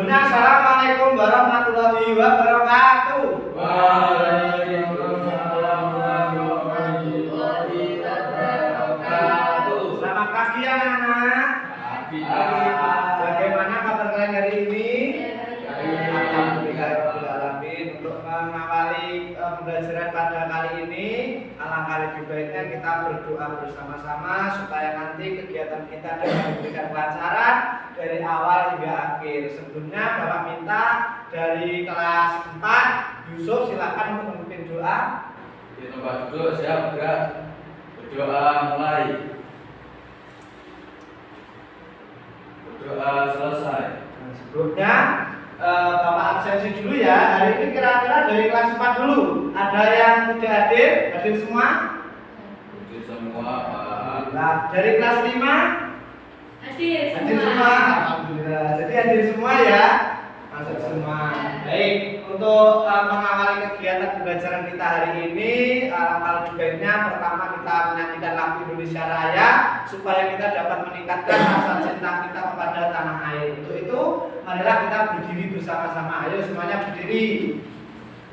Sebelumnya assalamualaikum warahmatullahi wabarakatuh. Waalaikumsalam warahmatullahi wabarakatuh. Selamat pagi anak-anak. Bagaimana kabar kalian hari ini? Alhamdulillahirobbilalamin. Untuk mengawali pembelajaran pada kali ini, alangkah lebih baiknya kita berdoa bersama-sama supaya nanti kegiatan kita dapat memberikan kelancaran dari awal hingga akhir. Sebelumnya Bapak minta dari kelas 4 Yusuf silakan untuk memimpin doa. Di tempat duduk siap gerak. Berdoa mulai. Berdoa selesai. Nah, sebelumnya Bapak absensi dulu ya. Hari ini kira-kira dari kelas 4 dulu. Ada yang tidak hadir? Hadir semua? Hadir semua Pak. Nah, dari kelas 5? Hadir Semua. Alhamdulillah. Jadi hadir semua ya. Masuk semua. Baik, untuk mengawali kegiatan pembelajaran kita hari ini, alangkah lebih baiknya pertama kita menyanyikan lagu Indonesia Raya supaya kita dapat meningkatkan rasa cinta kita kepada tanah air. Untuk itu, marilah kita berdiri bersama-sama. Ayo semuanya berdiri.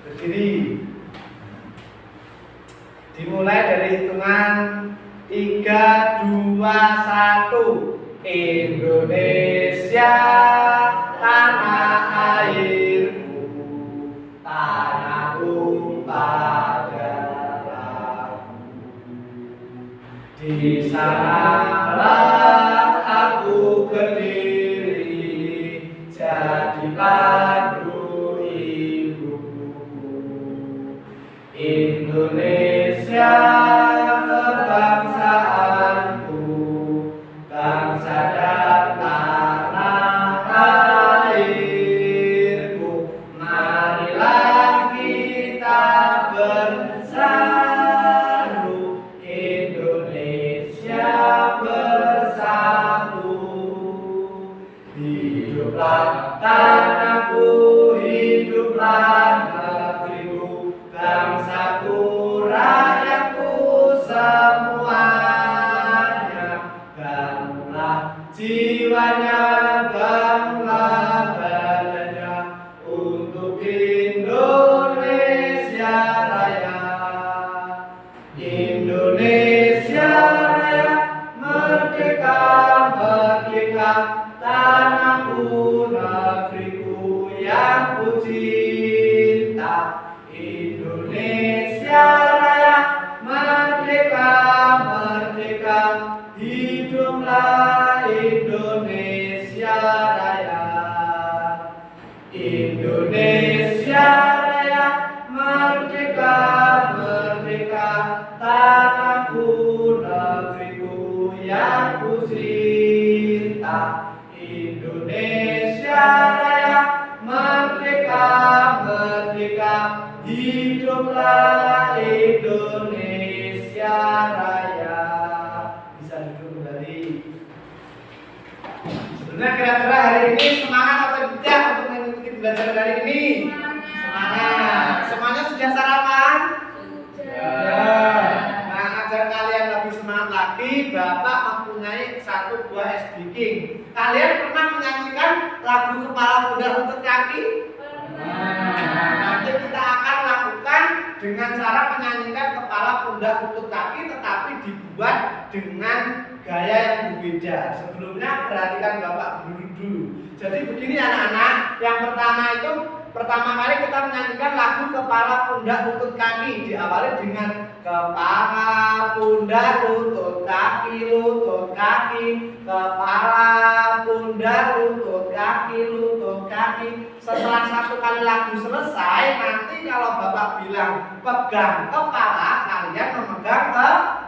Berdiri. Dimulai dari hitungan 3, 2, 1. Indonesia tanah airku, tanah tumpah darahku. Di sanalah aku berdiri, jadi padu ibuku. Indonesia kebangsaanku, bangsa dan tanah airku. Marilah kita bersatu, Indonesia bersatu. Hiduplah tanahku, hiduplah negeriku, bangsaku, rakyatku semuanya. Bangunlah jiwanya, bangunlah badannya untuk Indonesia Raya. Indonesia Raya, merdeka, merdeka, tanahku, negeriku yang ku cinta. Indonesia Raya, merdeka, merdeka, hiduplah Indonesia Raya. Indonesia Raya, merdeka, merdeka, tanahku, negeriku yang ku cinta. Indonesia Raya, merdeka, merdeka, hiduplah Indonesia Raya. Bisa duduk kembali. Sebenarnya kira-kira hari ini semangat atau tidak untuk mengikuti pembelajaran hari ini? Semangat. Semuanya sudah sarapan? Ya. Nah, agar kalian lebih semangat lagi, Bapak mempunyai satu buah es baking. Kalian pernah menyanyikan lagu Kepala Kuda Lutut Kaki? Nah, nanti kita akan lakukan dengan cara menyanyikan Kepala Pundak Lutut Kaki, tetapi dibuat dengan gaya yang berbeda. Sebelumnya perhatikan Bapak dulu. Jadi begini anak-anak, yang pertama kali kita menyanyikan lagu Kepala Pundak Lutut Kaki. Diawali dengan Kepala Pundak Lutut Kaki, lutut kaki, kepala pundak lutut kaki, lutut kaki. Setelah satu kali lagu selesai, nanti kalau Bapak bilang pegang kepala, kalian memegang kepala.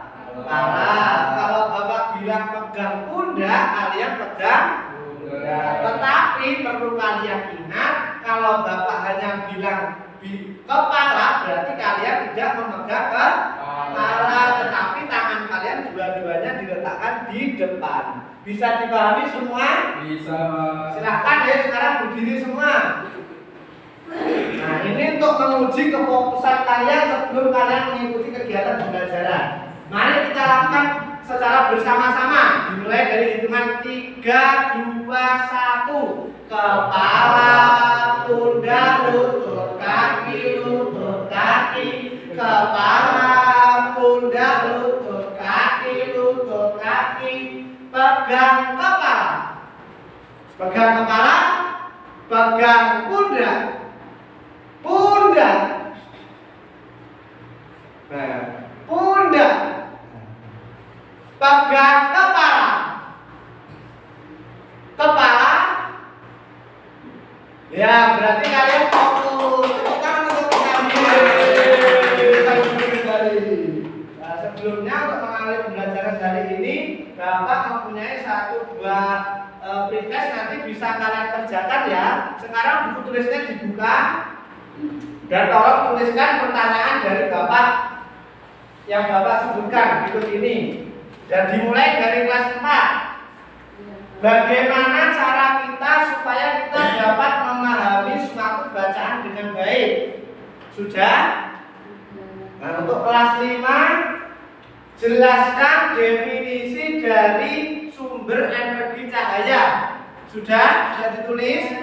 Kalau Bapak bilang pegang pundak, kalian pegang pundak. Tetapi perlu kalian ingat, kalau Bapak hanya bilang kepala, berarti kalian tidak memegang kepala, tetapi tangan kalian dua-duanya diletakkan di depan. Bisa dipahami semua? Bisa. Silahkan ya, sekarang berdiri semua. Nah, ini untuk menguji kefokusan kalian sebelum kalian mengikuti kegiatan pembelajaran. Mari kita lakukan secara bersama-sama. Dimulai dari hitungan 3, 2, 1. kepala, pundak, lutut, kaki, kepala, pundak, lutut, kaki, pegang kepala, pegang kepala, pegang pundak, pundak, nah, pundak, pegang kepala, kepala. Ya, berarti kalian fokus. Tepuk tangan untuk kami. Nah, sebelumnya untuk mengalami pembelajaran dari ini, Bapak mempunyai 1-2 pretest nanti bisa kalian kerjakan ya. Sekarang buku tulisnya dibuka dan tolong tuliskan pertanyaan dari Bapak yang Bapak sebutkan berikut ini. Dan dimulai dari kelas 4. Bagaimana cara kita supaya kita dapat memahami suatu bacaan dengan baik? Sudah? Nah, untuk kelas 5, jelaskan definisi dari sumber energi cahaya. Sudah? Sudah ditulis?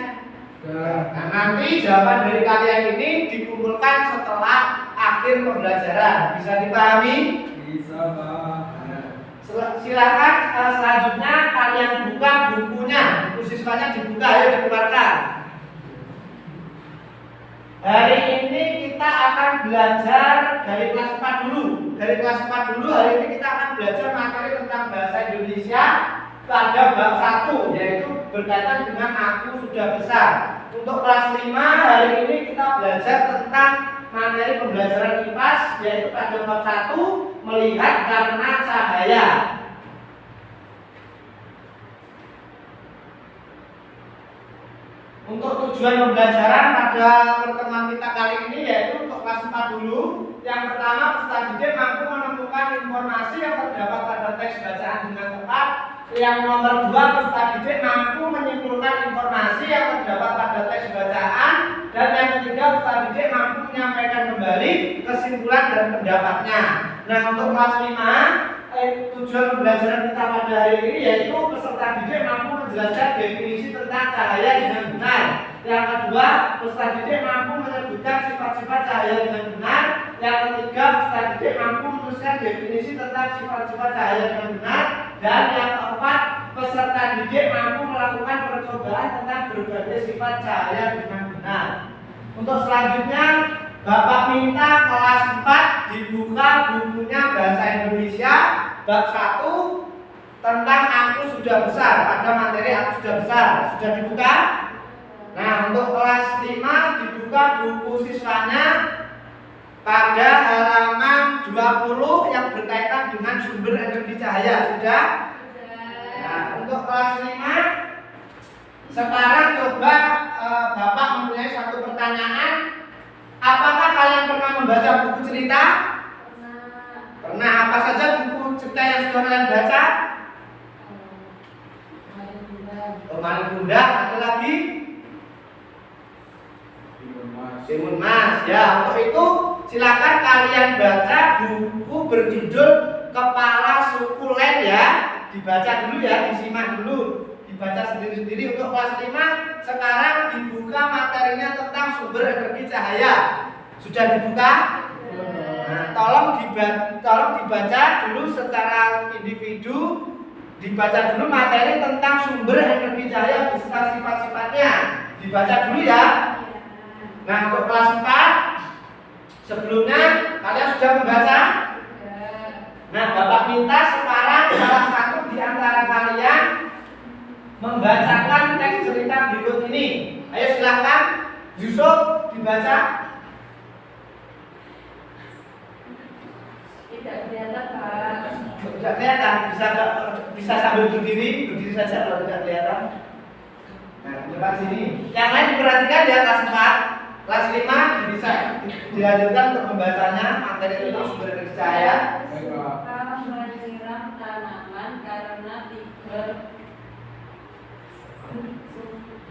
Nah, nanti jawaban dari kalian ini dikumpulkan setelah akhir pembelajaran. Bisa dipahami? Bisa, Pak. Silakan selanjutnya kalian buka bukunya, buku siswanya dibuka, ayo dikeluarkan. Hari ini kita akan belajar dari kelas 4 dulu. Dari kelas 4 dulu hari ini kita akan belajar materi tentang bahasa Indonesia pada bab 1, yaitu berkaitan dengan aku sudah besar. Untuk kelas 5 hari ini kita belajar tentang materi pembelajaran IPAS, yaitu pada bab 1 melihat karena cahaya. Untuk tujuan pembelajaran pada pertemuan kita kali ini yaitu untuk kelas 4 dulu. Yang pertama, peserta didik mampu menemukan informasi yang terdapat pada teks bacaan dengan tepat. Yang nomor 2, peserta didik mampu menyimpulkan informasi yang terdapat pada teks bacaan. Dan yang ketiga, peserta didik mampu menyampaikan kembali kesimpulan dan pendapatnya. Nah, untuk kelas 5, tujuan pembelajaran kita pada hari ini yaitu peserta didik mampu menjelaskan definisi tentang cahaya dengan benar. Yang kedua, peserta didik mampu menyebutkan sifat-sifat cahaya dengan benar. Yang ketiga, peserta didik mampu menuliskan definisi tentang sifat-sifat cahaya dengan benar. Dan yang keempat, peserta didik mampu melakukan percobaan tentang berbagai sifat cahaya dengan benar. Untuk selanjutnya, Bapak minta kelas 4 dibuka bukunya Bahasa Indonesia bab 1 tentang aku sudah besar, pada materi aku sudah besar. Sudah dibuka? Nah, untuk kelas 5 dibuka buku siswanya pada halaman 20 yang berkaitan dengan sumber energi cahaya. Sudah? Nah, untuk kelas 5 sekarang coba Bapak mempunyai satu pertanyaan. Apakah kalian pernah membaca buku cerita? Pernah. Apa saja buku cerita yang sudah kalian baca? Maling Bunda. Ada lagi? Timun Mas. Ya, untuk itu silakan kalian baca buku berjudul Kepala Sukulen ya. Dibaca dulu ya, disimak dulu. Dibaca sendiri-sendiri. Untuk kelas 5 sekarang dibuka materinya tentang sumber energi cahaya. Sudah dibuka? Nah, tolong dibaca dulu secara individu. Dibaca dulu materi tentang sumber energi cahaya beserta sifat-sifatnya. Dibaca dulu ya. Nah, untuk kelas 4 sebelumnya kalian sudah membaca? Nah, Bapak minta sekarang salah satu di antara kalian membacakan teks cerita berikut ini. Ayo silahkan, Yusuf dibaca. Tidak kelihatan, Pak. Tidak kelihatan, bisa sambil berdiri saja kalau tidak kelihatan. Nah, depan sini. Yang lain diperhatikan ya kelas 4, kelas 5 bisa dilanjutkan untuk membacanya materi tentang sumber energi cahaya. Suka menyiram tanaman karena tiger.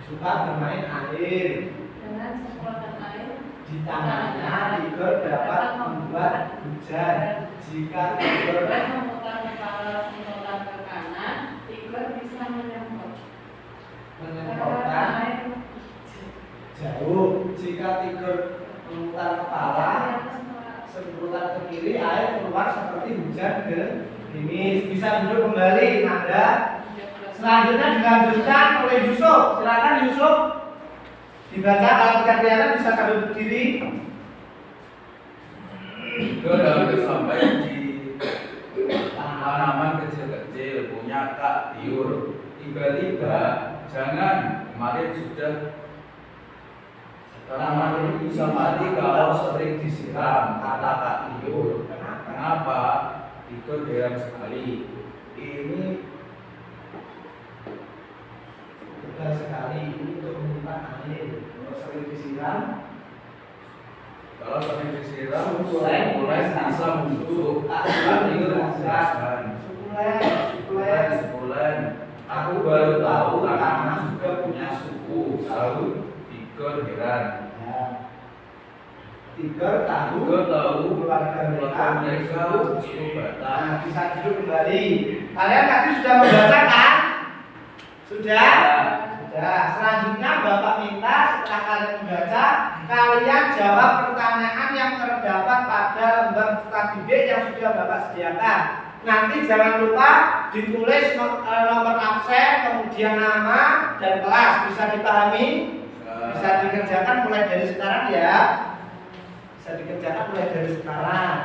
Suka bermain air. Dengan semprotan air Di tangannya tiger dapat membuat hujan. Jika tiger memutar kepala semprotan ke kanan, tiger bisa menyemprotkan menyemprotkan Gerimis. Bisa duduk kembali, Nanda. Selanjutnya dilanjutkan oleh Yusuf. Silakan Yusuf. Dibaca, kalau tidak kelihatan bisa sambil berdiri. Tidur harus sampai di tanaman kecil-kecil punya kak tiur. Tiba-tiba jangan, kemarin sudah tanaman ini bisa mati kalau sering disiram, kata kak tiur. Kenapa? Tidur heran sekali. Ini Betul sekali, ini untuk menyimpan air. Kalau sering disiram, kalau sering disiram mulai bisa muncul. Tidur menjelaskan. Sebulan. Aku baru tahu anak juga punya suku. Sahut Tigor heran. Tigor tahu keluarga mereka suku Batak. Nah, bisa duduk kembali. Kalian tadi sudah membaca kan? Sudah? Sudah. Selanjutnya Bapak minta setelah kalian membaca, kalian jawab pertanyaan yang terdapat pada lembar studi B yang sudah Bapak sediakan. Nanti jangan lupa ditulis nomor absen, kemudian nama dan kelas. Bisa dipahami? Bisa dikerjakan mulai dari sekarang ya. Bisa dikerjakan mulai dari sekarang.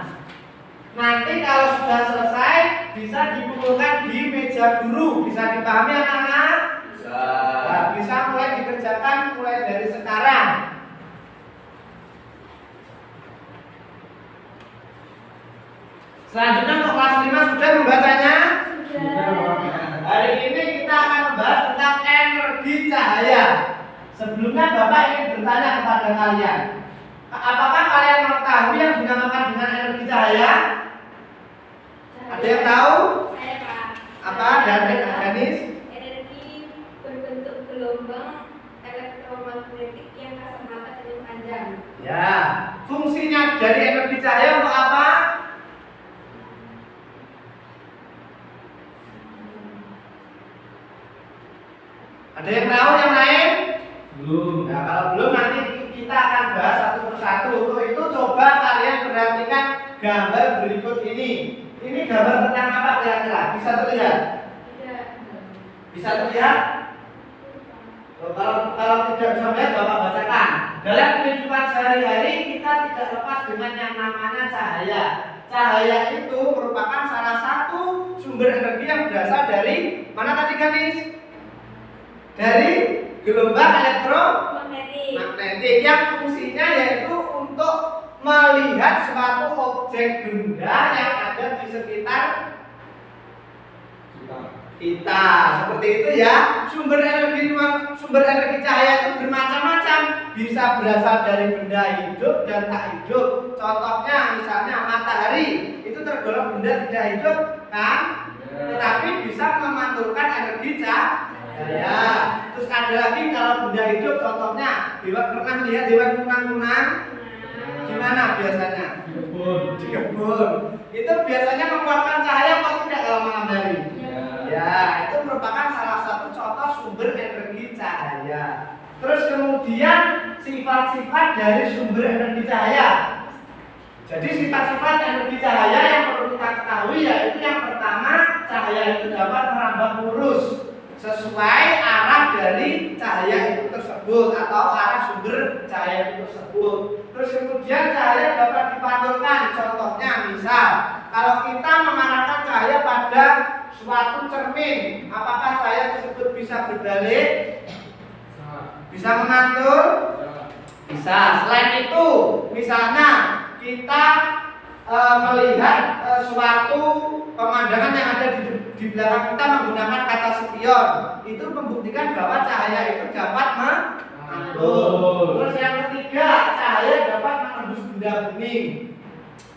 Nanti kalau sudah selesai bisa dikumpulkan di meja guru. Bisa dipahami anak-anak? Bisa. Nah, bisa mulai dikerjakan mulai dari sekarang. Selanjutnya untuk kelas 5 sudah membacanya? Hari ini kita akan membahas tentang energi cahaya. Sebelumnya Bapak ingin bertanya kepada kalian, apakah kalian mengetahui yang dinamakan dengan energi cahaya? Ada yang tahu? Saya Pak. Apa? Danis? Energi berbentuk gelombang elektromagnetik yang kacamata dengan panjang. Ya. Fungsinya dari energi cahaya untuk apa? Ada yang tahu yang lain? Belum. Nah, kalau belum nanti kita akan bahas satu persatu. Untuk itu coba kalian perhatikan gambar berikut ini. Ini gambar tentang apa kira-kira? Bisa terlihat? Tidak. Bisa terlihat? Kalau tidak bisa melihat, Bapak bacakan. Dalam kehidupan sehari-hari kita tidak lepas dengan yang namanya cahaya. Cahaya itu merupakan salah satu sumber energi yang berasal dari mana tadi Ganis? Dari gelombang elektromagnetik yang fungsinya yaitu untuk melihat suatu objek benda yang ada di sekitar kita. Seperti itu ya. Sumber energi cahaya itu bermacam-macam. Bisa berasal dari benda hidup dan tak hidup. Contohnya misalnya matahari itu tergolong benda tidak hidup kan? Tetapi bisa memantulkan energi cahaya. Terus ada lagi kalau benda hidup, contohnya pernah lihat hewan kunang-kunang? Di mana biasanya? Di kebun. Itu biasanya mengeluarkan cahaya atau tidak kalau malam hari? Ya, itu merupakan salah satu contoh sumber energi cahaya. Terus kemudian sifat-sifat dari sumber energi cahaya. Jadi sifat-sifat energi cahaya yang perlu kita ketahui yaitu yang pertama, cahaya itu dapat merambat lurus sesuai arah dari cahaya itu tersebut atau arah sumber cahaya itu tersebut. Terus kemudian cahaya dapat dipantulkan. Contohnya misal kalau kita mengarahkan cahaya pada suatu cermin, apakah cahaya tersebut bisa berbalik? Bisa memantul? Bisa. Selain itu, misalnya kita melihat suatu pemandangan yang ada di belakang kita menggunakan kaca spion, itu membuktikan bahwa cahaya itu dapat memantul. Terus yang ketiga, cahaya dapat menembus benda bening.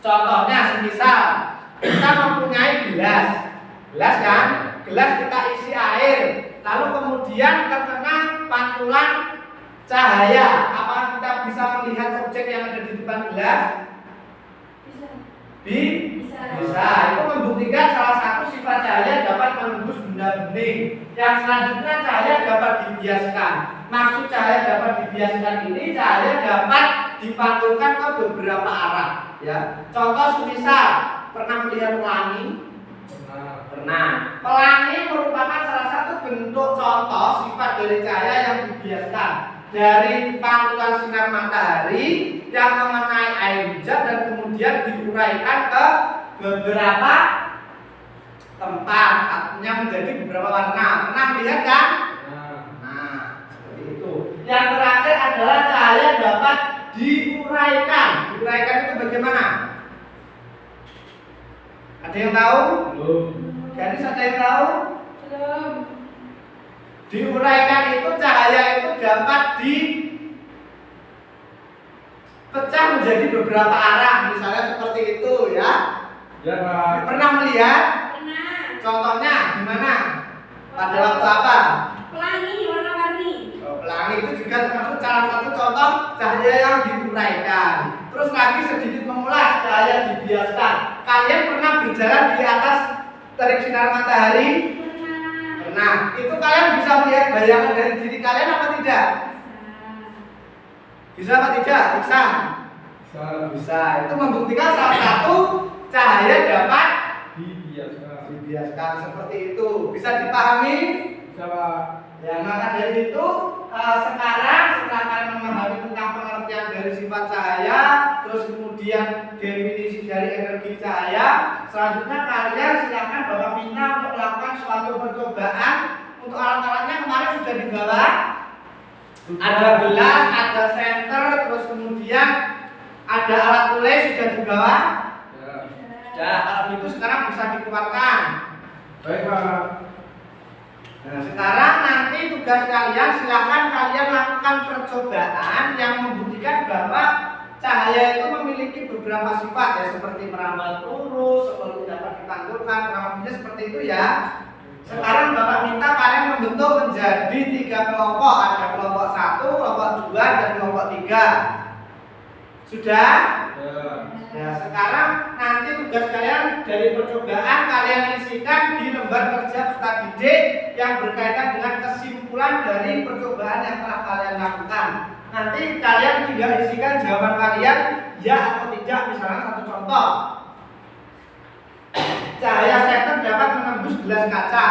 Contohnya, semisal kita mempunyai gelas kan? Gelas kita isi air, lalu kemudian terkena pantulan cahaya. Apakah kita bisa melihat objek yang ada di depan gelas? Bisa. Itu membuktikan salah satu sifat cahaya dapat menembus benda bening. Yang selanjutnya cahaya dapat dibiaskan. Maksud cahaya dapat dibiaskan ini cahaya dapat dipantulkan ke beberapa arah. Ya. Contoh semisal pernah melihat pelangi. bentuk contoh sifat dari cahaya yang dibiaskan dari pantulan sinar matahari yang mengenai air hujan dan kemudian diuraikan ke beberapa tempat, artinya menjadi beberapa warna. Pernah lihat kan? Nah, seperti itu. Yang terakhir adalah cahaya dapat diuraikan. Diuraikan itu bagaimana? Ada yang tahu? Belum. Gadis ada yang tahu? Belum. Diuraikan itu cahaya itu dapat dipecah menjadi beberapa arah, misalnya seperti itu ya. Ya, Pak. Pernah melihat? Pernah. Contohnya di mana? Pada waktu apa? Pelangi warna-warni. Pelangi itu juga termasuk salah satu contoh cahaya yang diuraikan. Terus lagi sedikit mengulas cahaya dibiaskan. Kalian pernah berjalan di atas terik sinar matahari? Pernah. Pernah. Itu kalian bisa melihat bayangan dari diri kalian apa tidak? Bisa apa tidak? Bisa. Bisa. Itu membuktikan salah satu cahaya dapat dibiaskan seperti itu. Bisa dipahami? Bisa, Pak. Ya, maka dari itu sekarang setelah kalian memahami tentang pengertian dari sifat cahaya, terus kemudian definisi dari energi cahaya, selanjutnya kalian silakan Bapak minta untuk melakukan suatu percobaan. Untuk alat-alatnya kemarin sudah dibawa. Ada gelas, ada senter, terus kemudian ada alat tulis sudah dibawa. Ya, kalau itu sekarang bisa dikeluarkan. Baik, Pak. Nah, sekarang nanti tugas kalian silakan kalian lakukan percobaan yang membuktikan bahwa cahaya itu memiliki beberapa sifat ya, seperti merambat lurus, seperti dapat dipantulkan, kurang lebihnya seperti itu ya. Sekarang Bapak minta kalian membentuk menjadi 3 kelompok, ada kelompok 1, kelompok 2, dan kelompok 3. Sudah? Nah, sekarang nanti tugas kalian dari percobaan kalian isikan di lembar kerja peserta didik yang berkaitan dengan kesimpulan dari percobaan yang telah kalian lakukan. Nanti kalian tinggal isikan jawaban kalian ya atau tidak. Misalnya satu contoh, cahaya senter dapat menembus gelas kaca.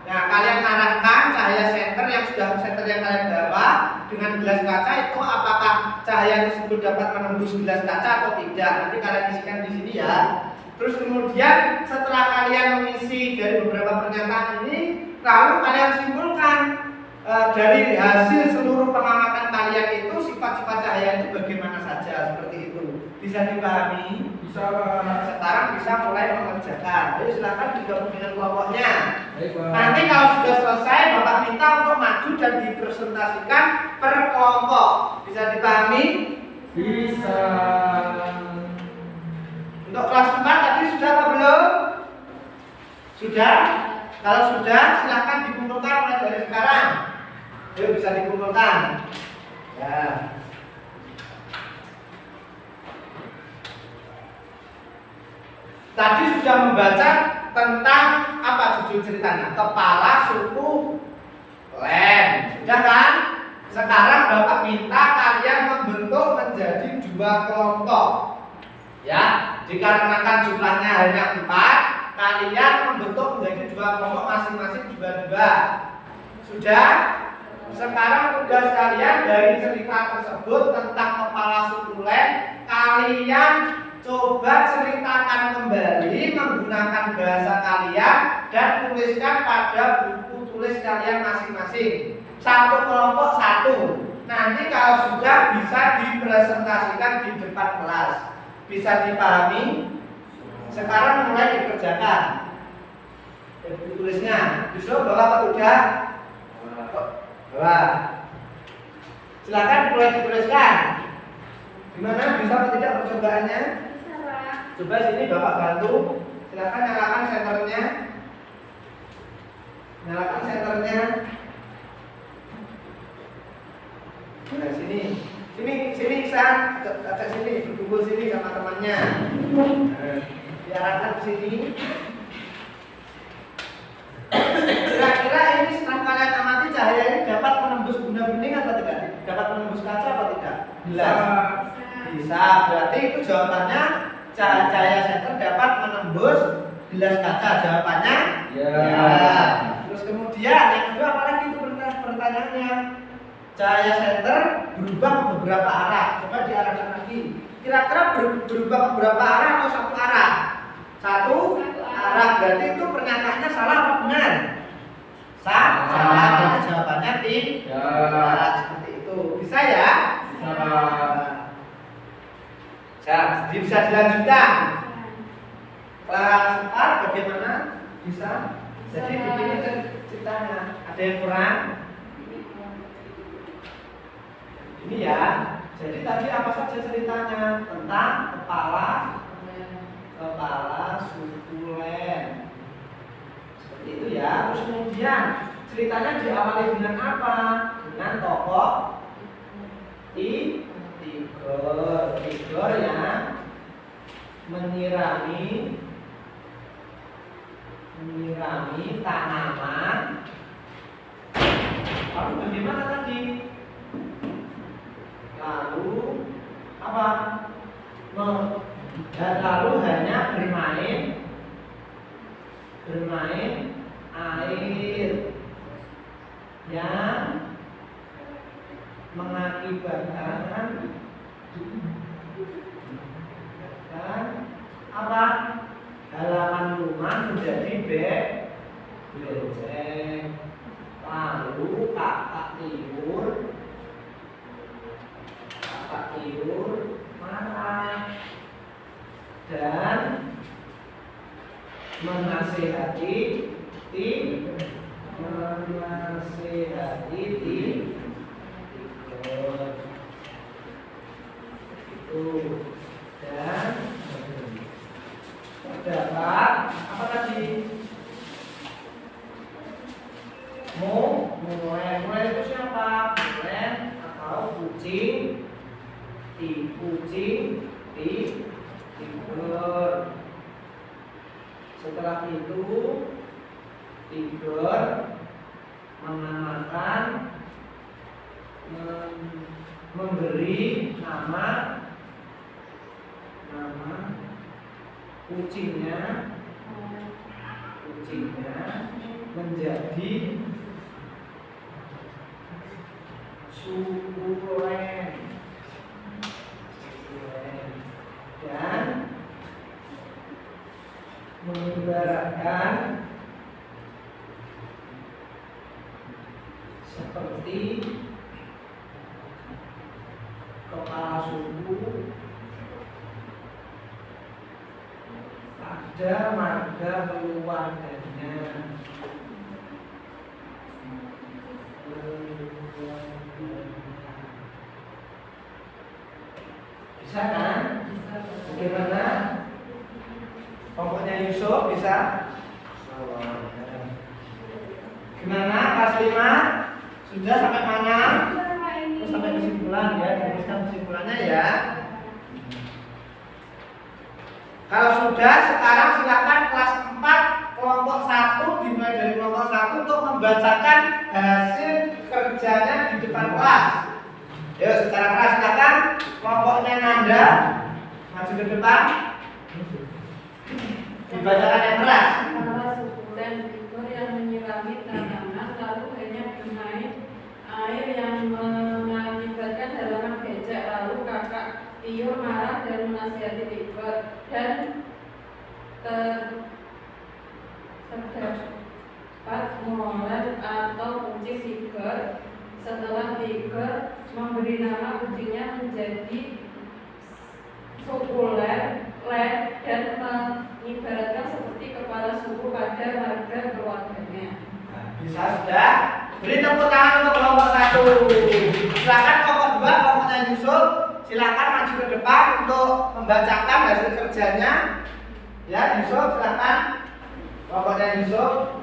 Nah, kalian arahkan cahaya senter yang kalian bawa dengan gelas kaca itu apakah cahaya tersebut dapat menembus gelas kaca atau tidak. Nanti kalian isikan di sini ya. Terus kemudian setelah kalian mengisi dari beberapa pernyataan ini, lalu kalian simpulkan dari hasil seluruh pengamatan kalian itu sifat-sifat cahaya itu bagaimana saja, seperti itu. Bisa dipahami? Bisa, Pak. Sekarang bisa mulai mengerjakan. Jadi silakan digabung dengan kelompoknya. Baik, Pak. Nanti kalau sudah selesai, Bapak minta untuk maju dan dipresentasikan per kelompok. Bisa dipahami? Bisa. Untuk kelas 4 tadi sudah atau belum? Sudah? Kalau sudah, silakan dikumpulkan mulai dari sekarang. Ayo bisa dikumpulkan. Ya. Tadi sudah membaca tentang apa judul ceritanya? Kepala, suku, lem. Sudah kan? Sekarang Bapak minta kalian membentuk menjadi 2 kelompok. Ya, dikarenakan jumlahnya hanya 4, kalian membentuk menjadi 2 kelompok masing-masing 2-2. Sudah? Sekarang tugas kalian dari cerita tersebut tentang kepala suku lem, kalian coba ceritakan kembali menggunakan bahasa kalian dan tuliskan pada buku tulis kalian masing-masing. Satu kelompok 1. Nanti kalau sudah bisa dipresentasikan di depan kelas. Bisa dipahami? Sekarang mulai dikerjakan. Buku tulisnya disuruh bawa apa tidak? Bawa. Silakan mulai dituliskan. Gimana? Bisa atau tidak percobaannya? Bisa, Pak. Coba sini Bapak bantu. Silakan nyalakan senternya. Nyalakan senternya. Nah, sini Iksan, agak sini, berkumpul sini sama temannya. Diarahkan ke sini. Kira-kira ini setelah kalian amati cahaya ini dapat menembus benda bening atau tidak? Dapat menembus kaca atau tidak? Bisa. Bisa. Berarti itu jawabannya cahaya senter dapat menembus gelas kaca. Jawabannya? Ya. Ya. Terus kemudian yang kedua pertanyaannya. Cahaya senter berubah ke beberapa arah. Coba diarahkan lagi. Kira-kira berubah ke beberapa arah atau satu arah? Satu arah. Berarti itu pernyataannya salah apa benar? Salah. Jadi jawabannya tidak. Seperti itu. Bisa ya? Bisa dilanjutkan. Kelas 4 bagaimana? Bisa. Jadi begini ceritanya. Ada yang kurang? Ini ya. Jadi tadi apa saja ceritanya tentang kepala sukulen. Seperti itu ya. Terus kemudian ceritanya diawali dengan apa? Dengan tokoh tiger yang menyirami tanaman. Lalu bagaimana tadi? Lalu apa? Dan lalu hanya bermain air yang mengakibatkan apa? Halaman rumah menjadi becek. Lalu kakak tiur marah dan menasehati tiger. Itu dan terdapat apa tadi? Mulai itu siapa? Mulen atau kucing tiger. Setelah itu tiger menamakan memberi nama kucingnya menjadi sukulen dan mengibaratkan seperti kepala suku pada marga keluarganya. Bisa kan? Bagaimana? Kelompoknya Yusuf bisa? Gimana kelas 5? Sudah sampai mana? Terus sampai kesimpulan ya, dirumuskan kesimpulannya ya. Kalau sudah, sekarang silakan kelas 4 kelompok 1 dimulai dari kelompok 1 untuk membacakan hasil kerjanya di depan kelas. Yuk secara keras silakan kelompoknya Nanda maju ke depan. Dibacakan yang keras. Kepala sukulen tiger yang menyirami tanaman lalu hanya bermain air yang mengakibatkan halaman becek. Lalu kakak tiur marah dan menasihati tiger dan terdapat molen atau kucing tiger. Setelah tiger memberi nama kucingnya menjadi sukulen dan mengibaratkan seperti kepala suku pada marga keluarganya. Bisa sudah. Beri tepuk tangan untuk kelompok 1. Silakan kelompok 2 kelompoknya Yusuf. Silakan maju ke depan untuk membacakan hasil kerjanya. Ya Yusuf silakan. Kelompoknya Yusuf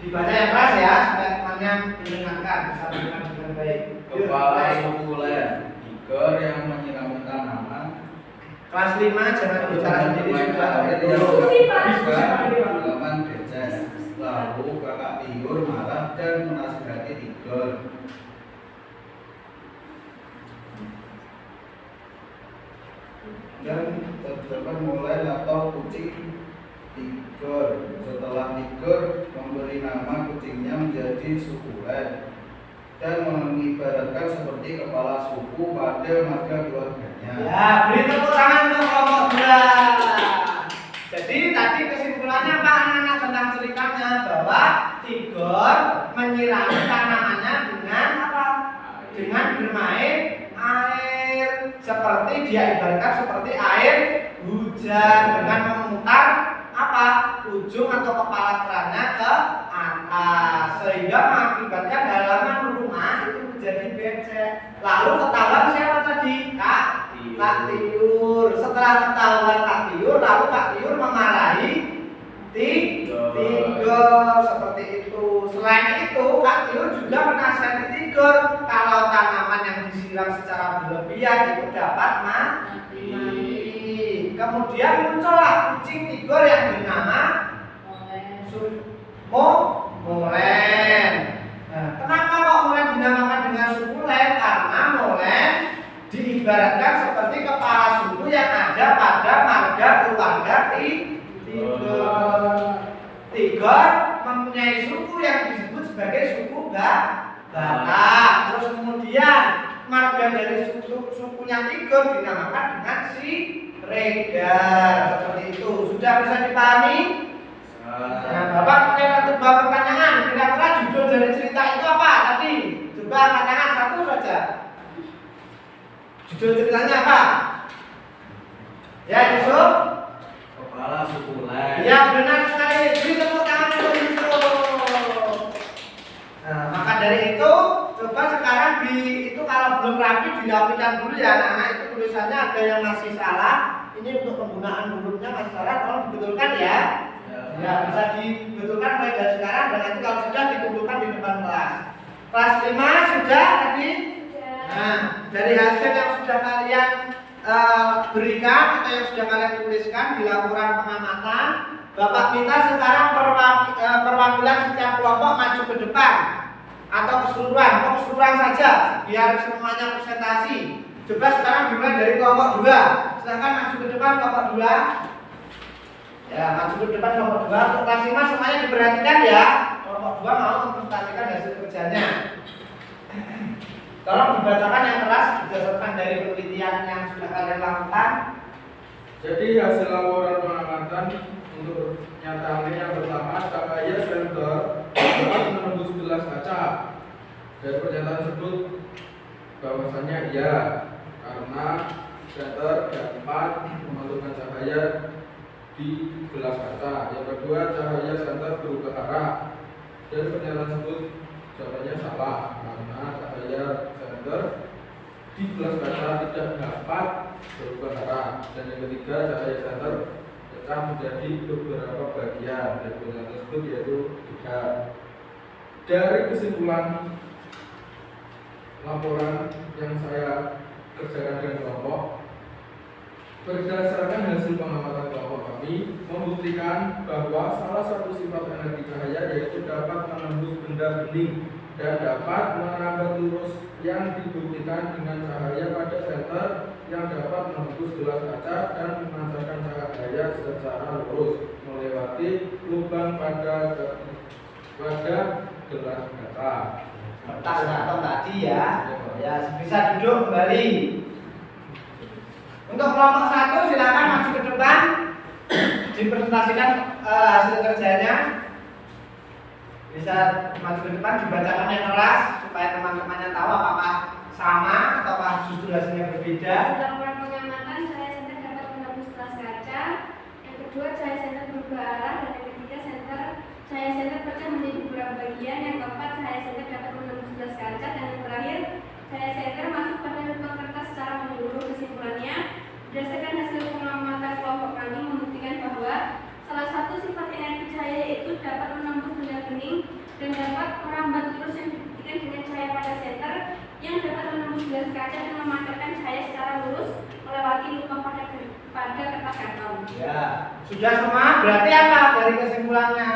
dibaca yang keras ya supaya temannya mendengarkan bisa mendengar dengan baik. Kepala sukulen tiger yang menyirami tanaman. Kelas 5 jangan bicara sendiri sudah. Halaman becek. Lalu kakak tiur marah dan menasihati tiger. Dan terdapat mulai atau kucing tiger. Setelah tidur memberi nama kucingnya menjadi sukulen dan mengibaratkan seperti kepala suku pada marga keluarganya. Ya, beri tepuk tangan untuk kelompok 2. Jadi tadi kesimpulannya apa anak-anak tentang ceritanya bahwa Tigor menyirami tanamannya dengan apa? Dengan bermain air, seperti dia ibaratkan seperti air hujan dengan memutar apa? Ujung atau kepala kerannya ke atas sehingga mengakibatkan halaman rumah itu menjadi becek. Lalu ketahuan siapa tadi? Kak Tiur. Setelah ketahuan Kak Tiur, lalu Kak Tiur memarahi Tigor seperti itu. Selain itu, Kak Tiur juga menasihati Tigor kalau tanaman yang disiram secara berlebihan itu dapat mati. Kemudian muncullah kucing Tigor yang bernama Molen. Nah, kenapa kok Molen dinamakan dengan sukulen? Karena Molen diibaratkan seperti kepala suku yang ada pada marga keluarga Tigor. Tigor mempunyai suku yang disebut sebagai suku Batak. Terus kemudian marga dari sukunya Tigor dinamakan dengan Siregar. Seperti itu. Sudah bisa dipahami? Nah, Bapak punya sebuah pertanyaan. Kira-kira judul dari cerita itu apa tadi? Coba angkat tangan satu saja. Judul ceritanya apa? Ya, Yusuf? Kepala sukulen. Ya, benar sekali. Beri tepuk tangan untuk Yusuf. Nah, maka dari itu, coba sekarang itu kalau belum rapi dirapikan dulu ya anak-anak. Itu tulisannya ada yang masih salah. Ini untuk penggunaan hurufnya masih salah. Tolong dibetulkan ya. Ya, bisa dibetulkan mulai dari sekarang dan nanti kalau sudah dikumpulkan di depan kelas. Kelas 5 sudah tadi? Nah, dari hasil yang sudah kalian berikan atau yang sudah kalian tuliskan di laporan pengamatan, Bapak minta sekarang perwakilan setiap kelompok maju ke depan atau keseluruhan saja biar semuanya presentasi. Coba sekarang dimulai dari kelompok 2. Silakan maju ke depan kelompok 2. Ya, maju ke depan kelompok 2. Untuk kelas 5 semuanya diperhatikan ya. Kelompok 2 mau mempresentasikan hasil kerjanya. Tolong dibacakan yang keras berdasarkan dari penelitian yang sudah kalian lakukan. Jadi hasil laporan pengamatan untuk nyatanya yang pertama, cahaya senter dapat menembus gelas kaca. Dari pernyataan tersebut bahwasannya iya, karena senter dapat memantulkan cahaya di gelas kaca. Yang kedua, cahaya senter berubah arah. Dari pernyataan tersebut jawabannya salah, karena cahaya senter di gelas kaca tidak dapat berubah arah. Dan yang ketiga, cahaya senter pecah menjadi beberapa bagian. Dan pernyataan tersebut yaitu 3. Dari kesimpulan laporan yang saya kerjakan dengan kelompok, berdasarkan hasil pengamatan kelompok kami membuktikan bahwa salah satu sifat energi cahaya yaitu dapat menembus benda bening dan dapat merambat lurus, yang dibuktikan dengan cahaya pada senter yang dapat menembus gelas kaca dan memancarkan cahaya secara lurus melewati lubang pada gelas kaca. Kertas atau tadi ya. Ya, bisa duduk kembali. Untuk kelompok 1 silakan maju ke depan dipresentasikan hasil kerjanya. Bisa maju ke depan dibacakan yang keras supaya teman-temannya tahu apakah sama ataukah justru hasilnya berbeda. Laporan pengamatan cahaya senter dapat menembus gelas kaca. Yang kedua, cahaya senter berubah arah. Dan yang ketiga, cahaya senter pecah menjadi beberapa bagian. Yang keempat, cahaya senter dapat menembus gelas kaca. Dan yang terakhir, cahaya senter masuk pada lubang kertas secara menyeluruh. Kesimpulannya, berdasarkan hasil pengamatan kelompok kami membuktikan bahwa salah satu sifat energi cahaya itu dapat menembus benda bening dan dapat merambat lurus, yang dibuktikan dengan cahaya pada senter yang dapat menembus gelas kaca dan memancarkan cahaya secara lurus melewati lubang pada kertas karton. Ya, sudah semua. Berarti apa dari kesimpulannya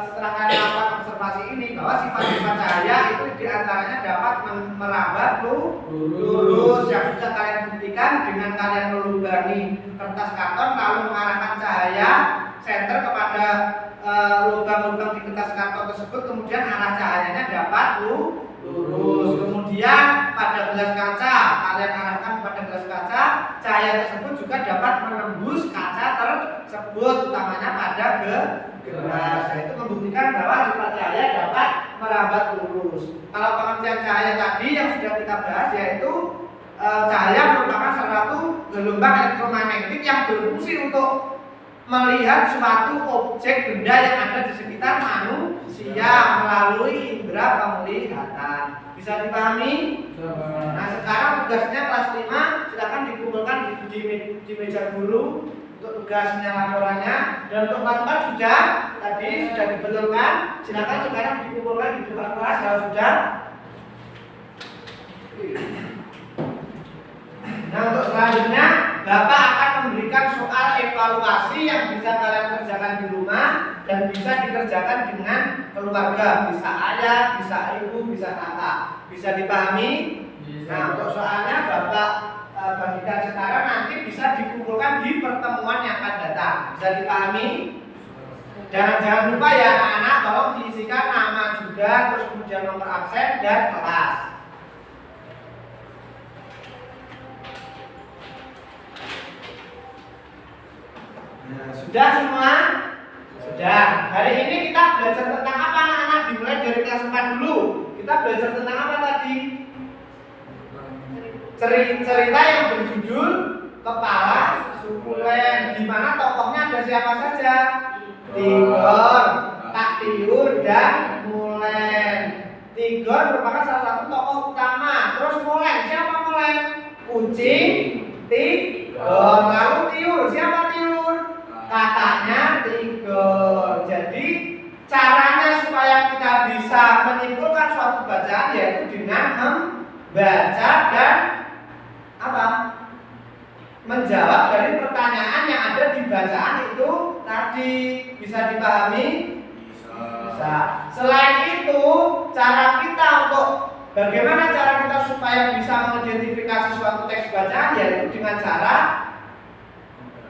setelah kalian melakukan observasi ini bahwa sifat-sifat cahaya itu diantaranya dapat merambat lurus yang sudah kalian buktikan dengan kalian melubangi kertas karton lalu mengarahkan cahaya senter kepada lubang-lubang di kertas karton tersebut, kemudian arah cahayanya dapat lurus. Kemudian pada gelas kaca, kalian arahkan pada gelas kaca, cahaya tersebut juga dapat menembus kaca tersebut, utamanya pada gelas. Itu membuktikan bahwa sifat cahaya dapat merambat lurus. Kalau pengertian cahaya tadi yang sudah kita bahas, yaitu cahaya merupakan salah satu gelombang elektromagnetik yang berfungsi untuk melihat suatu objek benda yang ada di sekitar manusia melalui indera penglihatan. Bisa dipahami? Nah, sekarang tugasnya kelas 5 silakan dikumpulkan di meja guru untuk tugasnya, laporannya. Dan untuk kelas 4 sudah dibetulkan. Silakan sekarang dikumpulkan di depan kelas kalau sudah. Nah, untuk selanjutnya Bapak akan memberikan soal evaluasi yang bisa kalian kerjakan di rumah dan bisa dikerjakan dengan keluarga, bisa ayah, bisa ibu, bisa kakak. Bisa dipahami? Nah, untuk soalnya Bapak bagikan sekarang, nanti bisa dikumpulkan di pertemuan yang akan datang. Bisa dipahami? Jangan lupa ya anak-anak, tolong diisikan nama juga, terus kemudian nomor absen dan kelas. Nah, sudah semua? Sudah. Hari ini kita belajar tentang apa anak-anak? Dimulai dari kelas 4 dulu. Kita belajar tentang apa tadi? Cerita yang berjudul Kepala Sukulen, di mana tokohnya ada siapa saja? Tigor, Kak Tiur, dan Mulen. Tigor merupakan salah satu tokoh utama. Terus Mulen, siapa Mulen? Kucing, Tigor. Lalu Tiur, siapa Tiur? Kakaknya Tigor. Jadi caranya supaya kita bisa menyimpulkan suatu bacaan yaitu dengan membaca dan apa? Menjawab dari pertanyaan yang ada di bacaan itu tadi. Bisa dipahami? Bisa. Selain itu, cara kita untuk bagaimana cara kita supaya bisa mengidentifikasi suatu teks bacaan yaitu dengan cara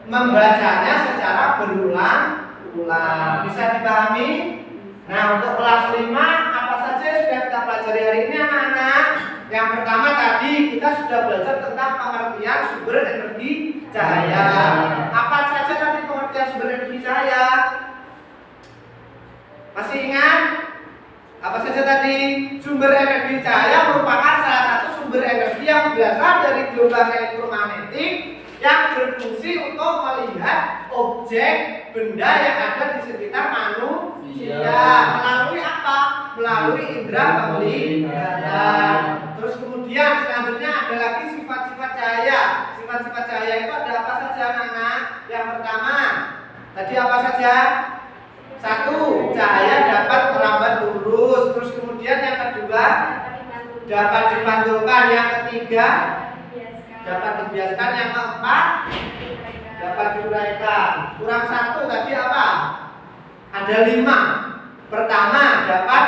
membacanya secara berulang-ulang. Bisa dipahami? Nah, untuk kelas 5 apa saja yang sudah kita pelajari hari ini anak-anak? Yang pertama tadi kita sudah belajar tentang pengertian sumber energi cahaya. Apa saja tadi pengertian sumber energi cahaya? Masih ingat? Apa saja tadi? Sumber energi cahaya merupakan salah satu sumber energi yang berasal dari gelombang elektromagnetik yang berfungsi untuk melihat objek benda yang ada di sekitar manusia. Melalui apa? Melalui indera penglihatan. Terus kemudian selanjutnya ada lagi sifat-sifat cahaya. Sifat-sifat cahaya itu ada apa saja anak-anak? Yang pertama, tadi apa saja? 1. Cahaya dapat merambat lurus. Terus kemudian yang kedua, dapat dipantulkan. Yang ketiga, dapat dibiaskan. Yang keempat, dapat diuraikan. Kurang 1 tadi apa? Ada 5. Pertama, dapat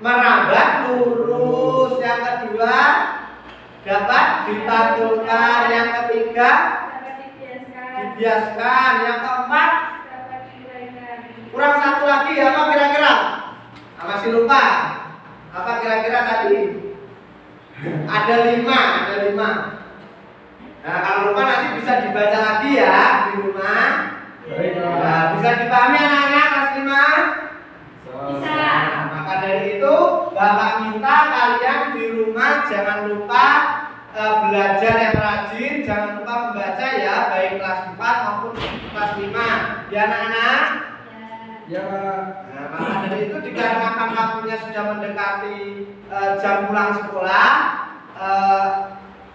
merambat lurus. Yang kedua, dapat dipantulkan. Yang ketiga, dibiaskan. Yang keempat, kurang 1 lagi. Apa kira-kira? Masih lupa. Apa kira-kira tadi? Ada 5. Nah, kalau lupa nanti bisa dibaca lagi ya di rumah. Nah, bisa dipahami anak-anak kelas 5? Bisa. Nah, maka dari itu Bapak minta kalian di rumah jangan lupa belajar yang rajin, jangan lupa membaca ya, baik kelas 4 maupun kelas 5. Ya anak-anak? Ya. Nah, maka dari itu dikarenakan waktunya sudah mendekati jam pulang sekolah,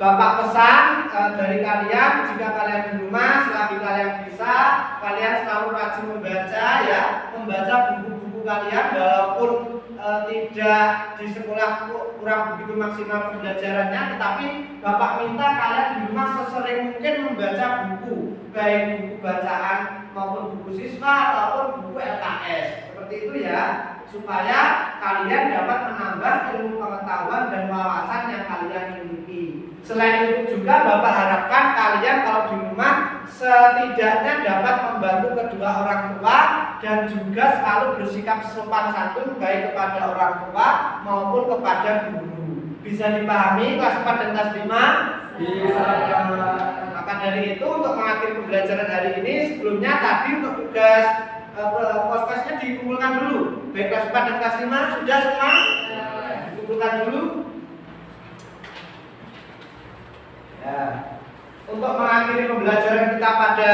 Bapak pesan dari kalian, jika kalian di rumah selagi kalian bisa, kalian selalu rajin membaca ya, membaca buku-buku kalian walaupun tidak di sekolah kurang begitu maksimal pembelajarannya, tetapi Bapak minta kalian di rumah sesering mungkin membaca buku, baik buku bacaan maupun buku siswa ataupun buku LKS. Seperti itu ya, supaya kalian dapat menambah ilmu pengetahuan dan wawasan yang kalian miliki. Selain itu juga Bapak harapkan kalian kalau di rumah setidaknya dapat membantu kedua orang tua dan juga selalu bersikap sopan santun baik kepada orang tua maupun kepada guru. Bisa dipahami kelas 4 dan kelas 5? Bisa. Maka dari itu untuk mengakhiri pembelajaran hari ini sebelumnya tadi untuk tugas postkasnya dikumpulkan dulu. Baik kelas 4 dan kelas 5 sudah semua? Dikumpulkan dulu. Ya. Untuk mengakhiri pembelajaran kita pada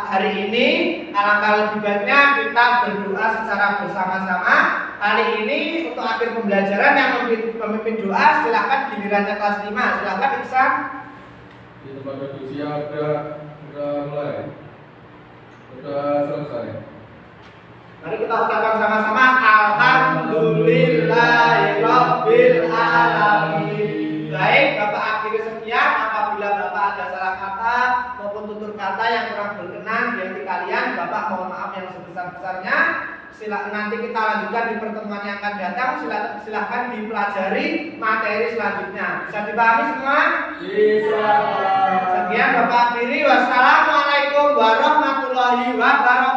hari ini, alangkah lebih baiknya kita berdoa secara bersama-sama. Kali ini untuk akhir pembelajaran yang memimpin doa silakan gilirannya kelas 5. Silakan Iksan. Di tempat duduk siap, udah mulai, udah selesai. Mari kita ucapkan sama-sama Alhamdulillahirabbil alamin. Baik, Bapak akhiri sekian. Apabila Bapak ada salah kata maupun tutur kata yang kurang berkenan di hati kalian, Bapak mohon maaf yang sebesar-besarnya. Nanti kita lanjutkan di pertemuan yang akan datang. Silahkan dipelajari materi selanjutnya. Bisa dipahami semua? Bisa. Sekian Bapak akhiri. Wassalamualaikum warahmatullahi wabarakatuh.